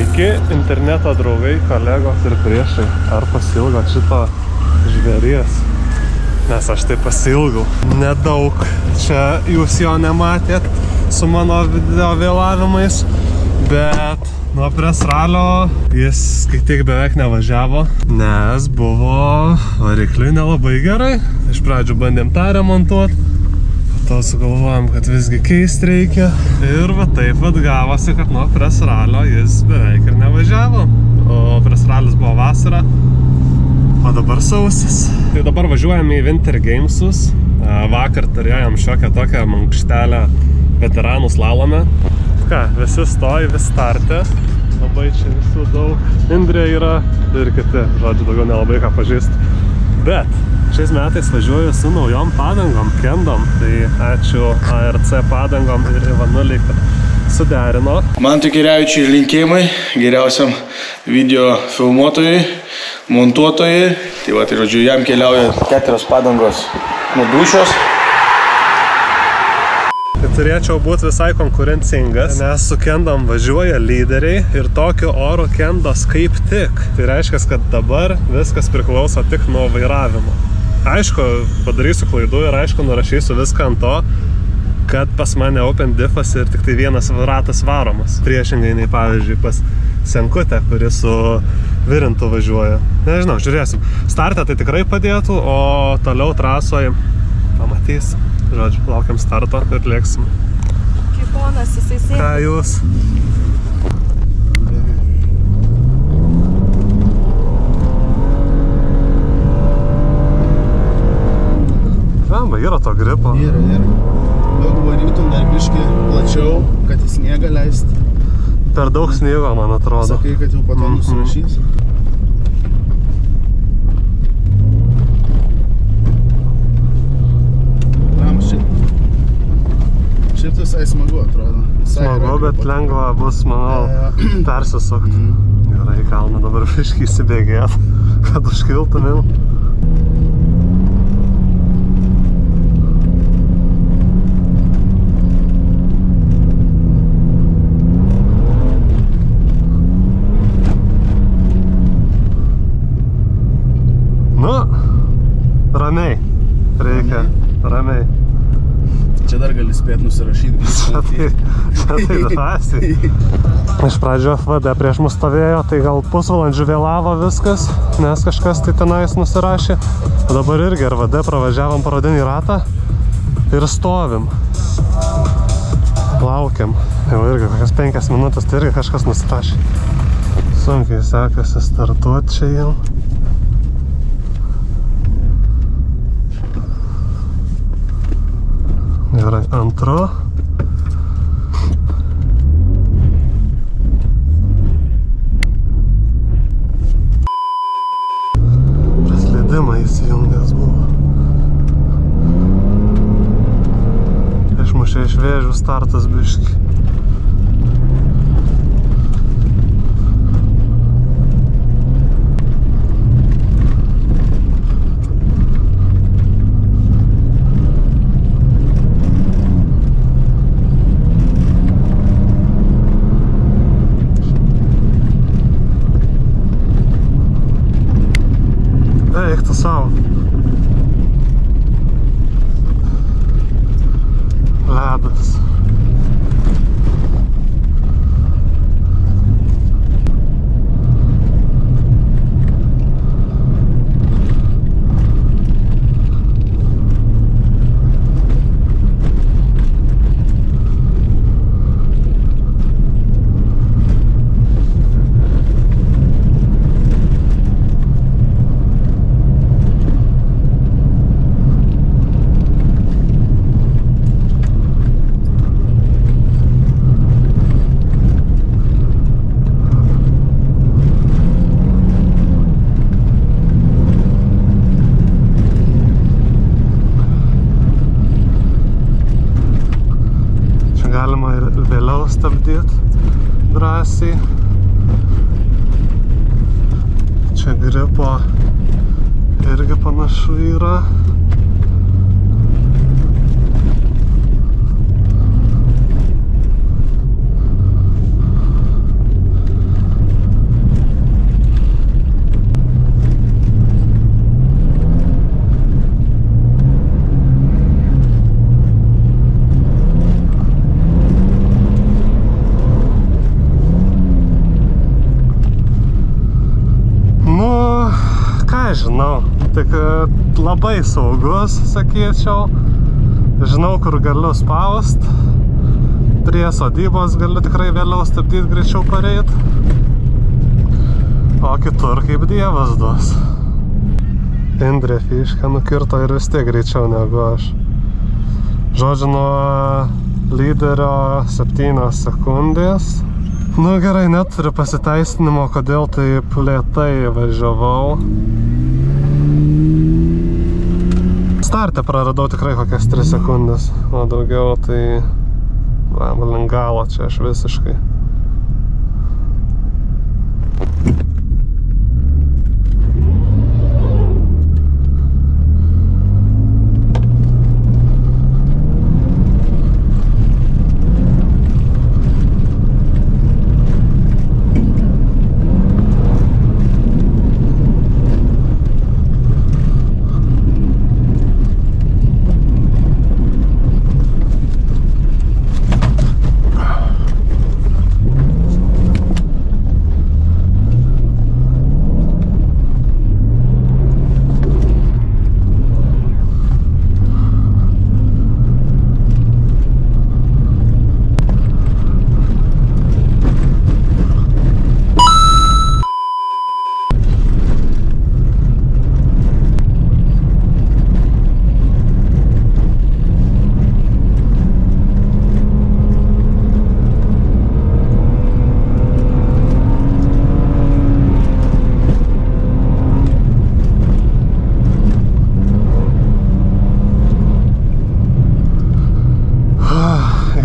Sveiki, interneto draugai, kolegos ir priešai. Ar pasilgot šito žvėries? Nes aš tai pasilgau. Nedaug. Čia jūs jo nematėt su mano video vėlavimais, bet nuo presralio jis kai tik beveik nevažiavo, nes buvo varikliui nelabai gerai. Iš pradžių bandėm tą remontuoti, po to sugalvojom, kad visgi keisti reikia. Ir va taip vat gavosi, kad nuo presralio jis beveik ir nevažiavo. O presralis buvo vasara, o dabar sausis. Tai dabar važiuojam į Winter Gamesus. Vakar turėjom šiokią tokią mankštelę veteranų slalome. Ką, visi stoji, vis starte. Labai čia visų daug. Indrė yra ir kiti, žodžiu, daugiau nelabai ką pažįsti. Bet šiais metais važiuoju su naujom padangom, Kendom. Tai ačiū ARC padangom ir Ivanuliai, kad suderino. Mantui Kirevičiui linkėjimai, geriausiam video filmuotojui, montuotojui. Tai va, tai žodžiu, jam keliauja 4 padangos nudušios. Tai turėčiau būti visai konkurencingas, nes su Kendom važiuoja lyderiai ir tokiu oru Kendos kaip tik. Tai reiškia, kad dabar viskas priklauso tik nuo vairavimo. Aišku, padarysiu klaidų ir aišku, nurašysiu viską ant to, kad pas mane open diffas ir tik tai vienas ratas varomas. Priešingai nei pavyzdžiui pas Senkutę, kuris su virintu važiuoja. Nežinau, žiūrėsim. Startą tai tikrai padėtų, o toliau trasoje pamatysim. Žodžiu, laukiam starto ir lėksim. Kaip ponas, jisai sėdi. Ką jūs? Vamba, yra to gripo. Yra. Jeigu varytum dar biškį plačiau, kad į sniegą leist. Per daug sniego, man atrodo. Sakai, kad jau po to nusirašys. Šiaip visai smagu atrodo. Smagu, bet lengva bus, manau, persisukti. Gerai, kalną dabar biškį įsibėgėt, kad užkiltumėm. Nu, ramiai. Reikia ramiai. Čia dar gali spėt nusirašyti. Čia tai drąsiai. Iš pradžio FVD prieš mus stovėjo, tai gal pusvalandžių vėlavo viskas, nes kažkas tai tenais nusirašė. Dabar irgi RVD pravažiavom parodinį ratą ir stovim. Laukiam. Jau irgi kokias 5 minutės, tai irgi kažkas nusirašė. Sunkiai sekasi startuoti čia jau. Gerai, antru. Praslydimą įsijungęs buvo. Išmušė iš vėžių startas biškį. Eik tu savo. Ledas. Galima ir vėliau stabdyti drąsiai. Čia gripo irgi panašu yra. Nežinau, tik labai saugus, sakyčiau. Žinau, kur galiu spaust. Prie sodybos galiu tikrai vėliau stabdyti, greičiau pareit. O kitur kaip dievas duos. Indrė fišką nukirto ir vis tiek greičiau negu aš. Žodžiu, nuo lyderio 7 sekundės. Nu gerai, neturiu pasiteisinimo, kodėl taip lėtai važiavau. Starte praradau tikrai kokias 3 sekundės, o daugiau tai lingalo čia aš visiškai.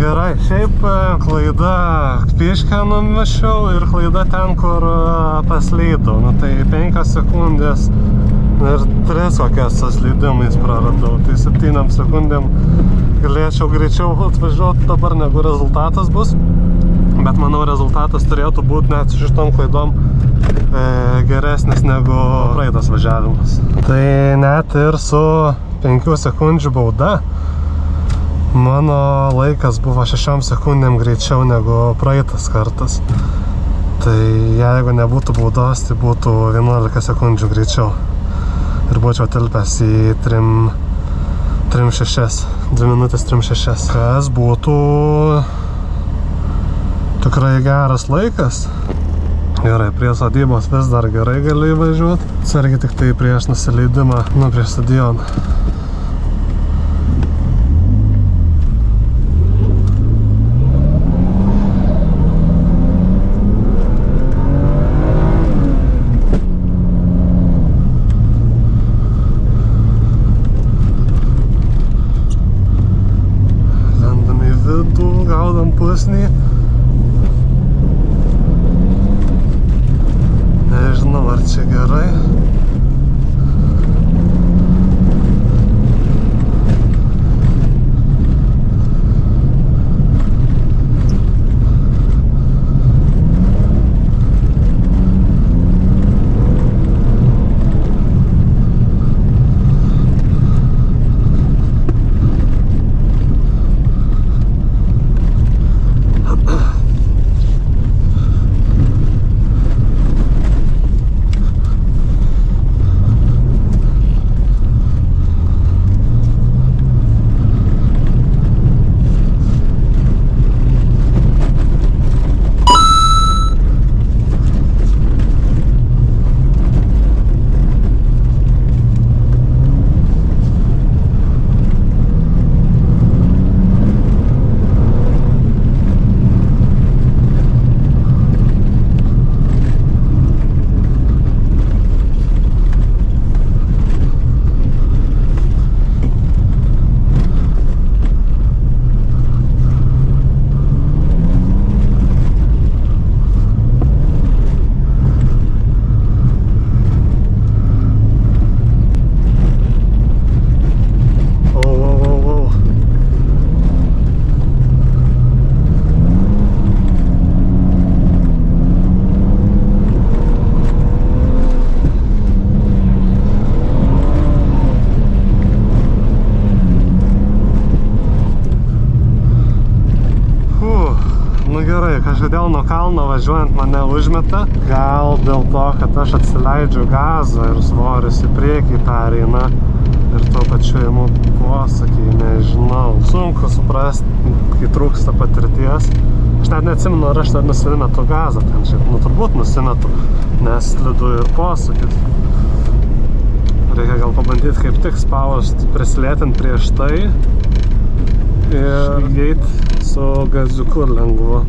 Gerai, šiaip klaida Piškę numešiau ir klaida ten, kur paslydau. Nu tai 5 sekundės ir 3 kokias slydimais praradau. Tai 7 sekundėm galėčiau greičiau atvažiuoti dabar, negu rezultatas bus. Bet manau, rezultatas turėtų būti net su šitom klaidom geresnis negu praeitas važiavimas. Tai net ir su 5 sekundžių bauda mano laikas buvo 6 sekundėm greičiau negu praeitas kartas. Tai jeigu nebūtų baudos, tai būtų 11 sekundžių greičiau. Ir būčiau tilpęs į 3.6, 2 minutės 3.6. Kas būtų tikrai geras laikas. Gerai, prie sodybos vis dar gerai gali įvažiuoti. Atsargiai tik tai prieš nusileidimą, prieš stadioną. Gaudam pusnį. Nežinau, ar čia gerai. gerai, kažkodėl nuo kalno važiuojant mane užmeta. Gal dėl to, kad aš atsileidžiu gazą ir svoris į priekį pereina. Ir tuo pačiu įmu posakį, nežinau. Sunku suprasti, kai trūksta patirties. Aš net neatsimenu, ar aš dar nusimetu gazą ten šiaip. Nu, turbūt nusimetu, nes slidu ir posakis. Reikia gal pabandyti kaip tik spaust, prisilėtint prieš tai ir įeit su gaziuku lengvu.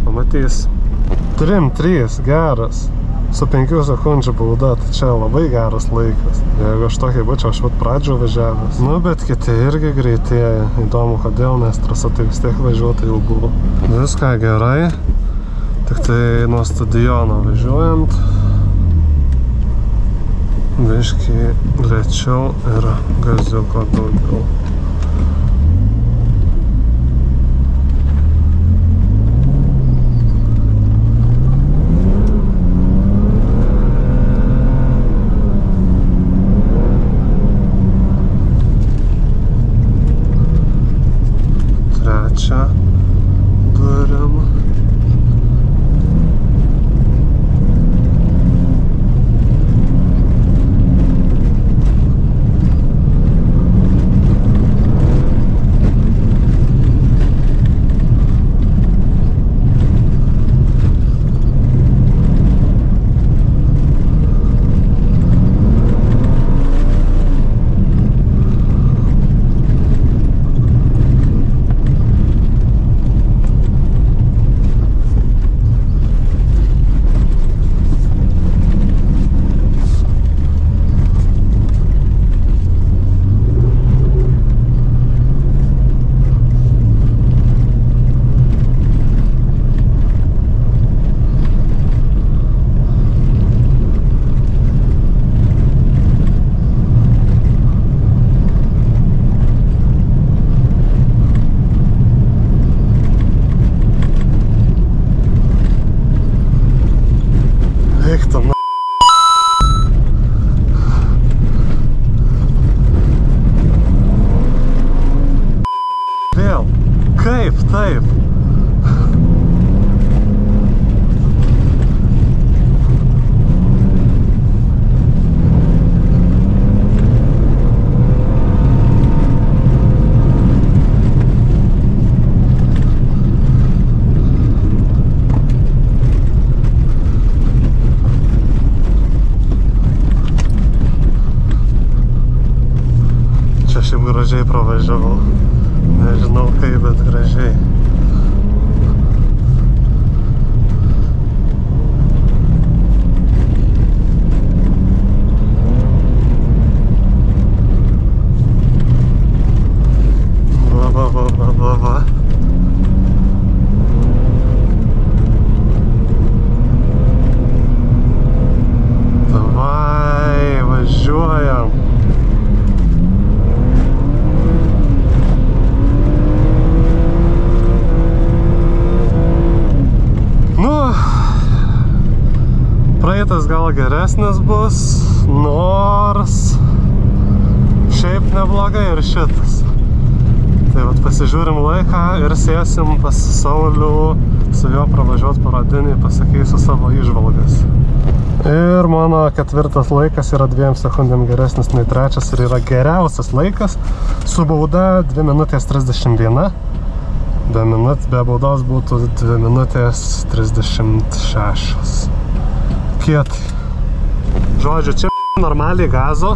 Pamatys. 3-3, geras. Su 5 sekundžių bauda, tai čia labai geras laikas. Jeigu aš tokį būčiau, aš vat pradžių važiavęs. Nu, bet kiti irgi greitėja. Įdomu, kodėl, nes trasa tai vis tiek važiuota jau buvo. Viską gerai, tik tai nuo stadiono važiuojant. Biškį lėčiau ir gaziuko daugiau. Trečią turim. Vėl. Kaip taip? Čia šiaip gražiai pravažiavau. Nežinau kaip, bet gražiai. Va. Davai, važiuojam. Praeitas gal geresnis bus, nors šiaip neblogai ir šitas. Tai vat pasižiūrim laiką ir sėsim pas Saulių, su juo pravažiuot parodinį, pasakysiu savo įžvalgas. Ir mano 4. laikas yra 2 sekundėm geresnis nei 3 ir yra geriausias laikas. Su bauda 2 minutės 31. Be baudos būtų 2 minutės 36. Kietai. Žodžiu, čia normaliai gazo,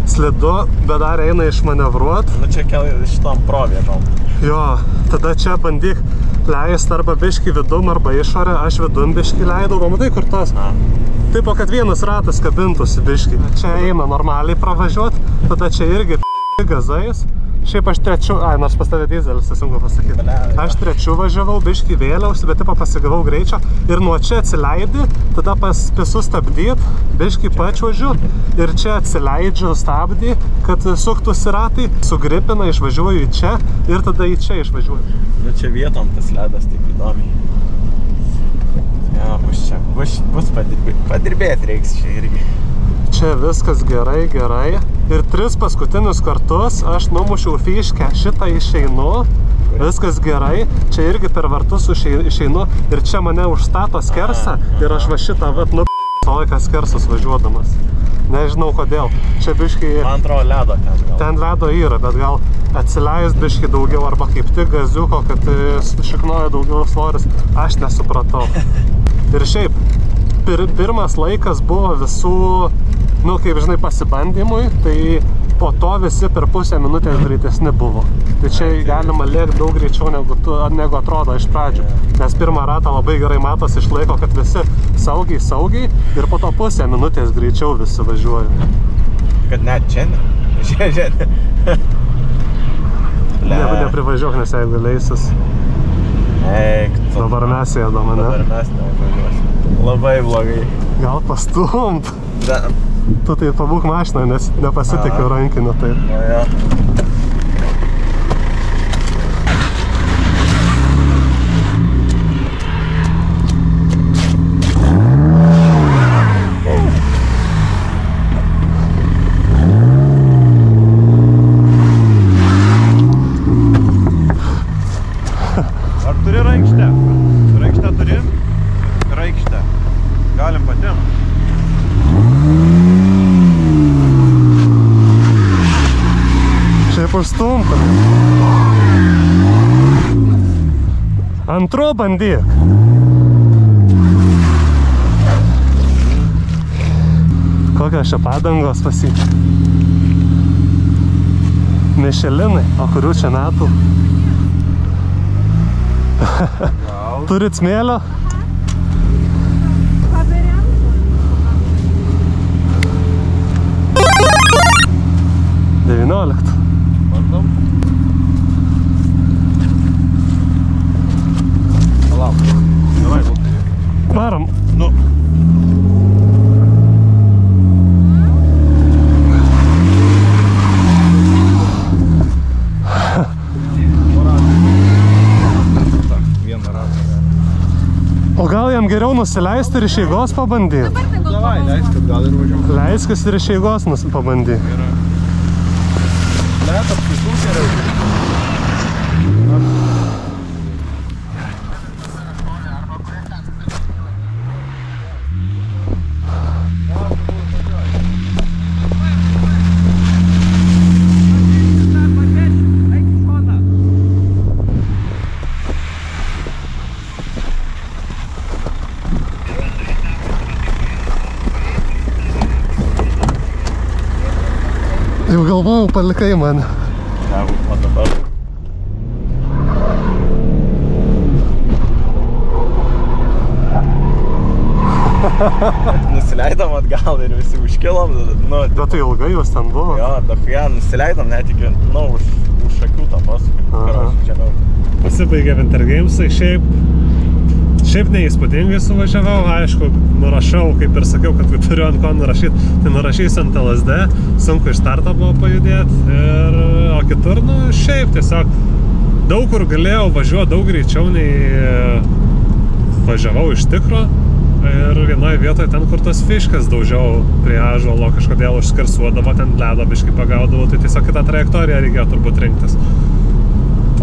slidu, bet dar eina išmanevruot. Nu čia šitom provėžom. Jo, tada čia bandyk leist arba biškį vidum arba išorę, aš vidum biškį leidau, pamatai kur tas? Taip, kad vienas ratas kabintųsi biškį. Čia eina normaliai pravažiuot, tada čia irgi gazais. Šiaip aš trečiu, nors pas tave dizelis, tai sunku pasakyti. Aš trečiu važiavau, biškį vėliausi, bet tipo pasigavau greičio ir nuo čia atsileidi, tada paspėsiu stabdyt, biškį pačiuožiu ir čia atsileidžiu stabdį, kad suktųsi ratai, sugripina, išvažiuoju į čia ir tada į čia išvažiuoju. Nu čia vietom tas ledas taip įdomiai. Ja, bus padirbėti reiks čia irgi. Čia viskas gerai. Ir 3 paskutinius kartus aš numušiau fiškę, šitą išeinu, viskas gerai, čia irgi per vartus išeinu ir čia mane užstato skersą ir aš va šitą vat visą laiką skersus važiuodamas. Nežinau kodėl. Čia biškai... Man atrodo ledo ten gal. Ten ledo yra, bet gal atsileis biškai daugiau arba kaip tik gaziuko, kad šiknoja daugiau svoris. Aš nesupratau. Ir šiaip, pirmas laikas buvo visų, nu kaip žinai, pasibandymui, tai po to visi per pusę minutės greitesni buvo. Tai čia galima lėkti daug greičiau negu atrodo iš pradžių. Nes pirmą ratą labai gerai matos išlaiko, kad visi saugiai ir po to pusę minutės greičiau visi važiuoja. Kad net čia ne. Žiūrėk. Neprivažiuok, nes jeigu leisis. Eik, tu. Dabar mes jėdom, ne? Dabar mes nevažiuosim. Labai blogai. Gal pastumt? Tu tai pabūk mašiną, nes nepasitikiu rankiniu taip. O jo. Ar turi raikštę? Raikštę turi? Raikštę. Galim patim. Šiaip užstumtum. Antru bandyk. Kokios čia padangos pasikeitė? Mišelinai, o kurių čia metų? Turit smėlio? Devynioliktą. Bandom. Palauk. Davai, Volkai. Varom. Nu. O gal jam geriau nusileisti ir iš eigos pabandyti? Davai, leiskit, gal ir važiuom. Leiskis ir iš eigos pabandyk. Let apskaitų geriau. Jau galvojau, palikai mane. O dabar. Nusileidom atgal ir visi užkilom. Nu, Bet tai ilgai jūs ten buvo? jo, dachuja nusileidom net iki, nu, už šakių tą pasukį. Pasibaigė Wintergamesai, šiaip neįspūdingai suvažiavau, aišku, nurašau, kaip ir sakiau, kad turiu ant ko nurašyti, tai nurašysiu ant LSD, sunku iš starto buvo pajudėti, o kitur, nu, šiaip tiesiog daug kur galėjau važiuoti daug greičiau nei važiavau iš tikro ir vienoje vietoje ten, kur tas fiškas daužiau prie ąžuolo, kažkodėl užskarsuodavo, ten ledo biškai pagaudavo, tai tiesiog kitą trajektoriją reikėjo turbūt rinktis.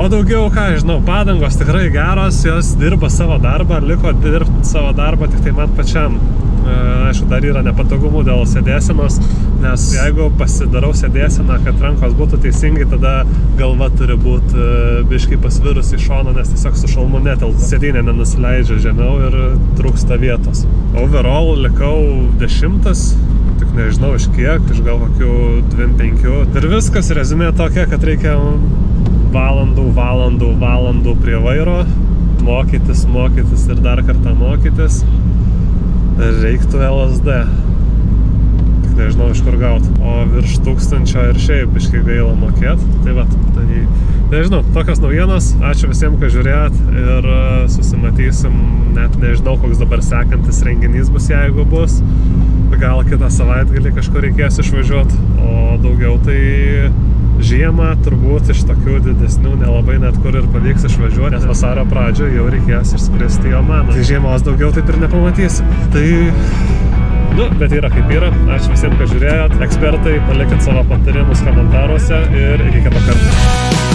O daugiau, ką žinau, padangos tikrai geros, jos dirba savo darbą, liko dirbti savo darbą, tik tai man pačiam. Aišku, dar yra nepatogumų dėl sėdėsenos, nes jeigu pasidarau sėdėseną, kad rankos būtų teisingai, tada galva turi būti biškai pasvirus į šoną, nes tiesiog su šalmu netelpa. Sėdynė nenusileidžia žemiau ir trūksta vietos. Overall likau 10, tik nežinau iš kiek, iš gal kokių 25. Ir viskas, rezumė tokia, kad reikia valandų prie vairo, mokytis ir dar kartą mokytis. Reiktų LSD. Tik nežinau iš kur gauti. O virš 1000 ir šiaip biškai gaila mokėt. Tai vat, tai nežinau, tokios naujienos. Ačiū visiems, kad žiūrėjot ir susimatysim, net nežinau, koks dabar sekantis renginys bus, jeigu bus. Gal kitą savaitgalį kažkur reikės išvažiuoti, o daugiau tai žiemą turbūt iš tokių didesnių nelabai net kur ir pavyks išvažiuoti, nes vasario pradžioje jau reikės išskristi į Omaną. Tai žiemos daugiau taip ir nepamatysim. Tai Nu, bet yra kaip yra. Ačiū visiems, kad žiūrėjot. Ekspertai, palikit savo patarimus komentaruose ir iki kito karto.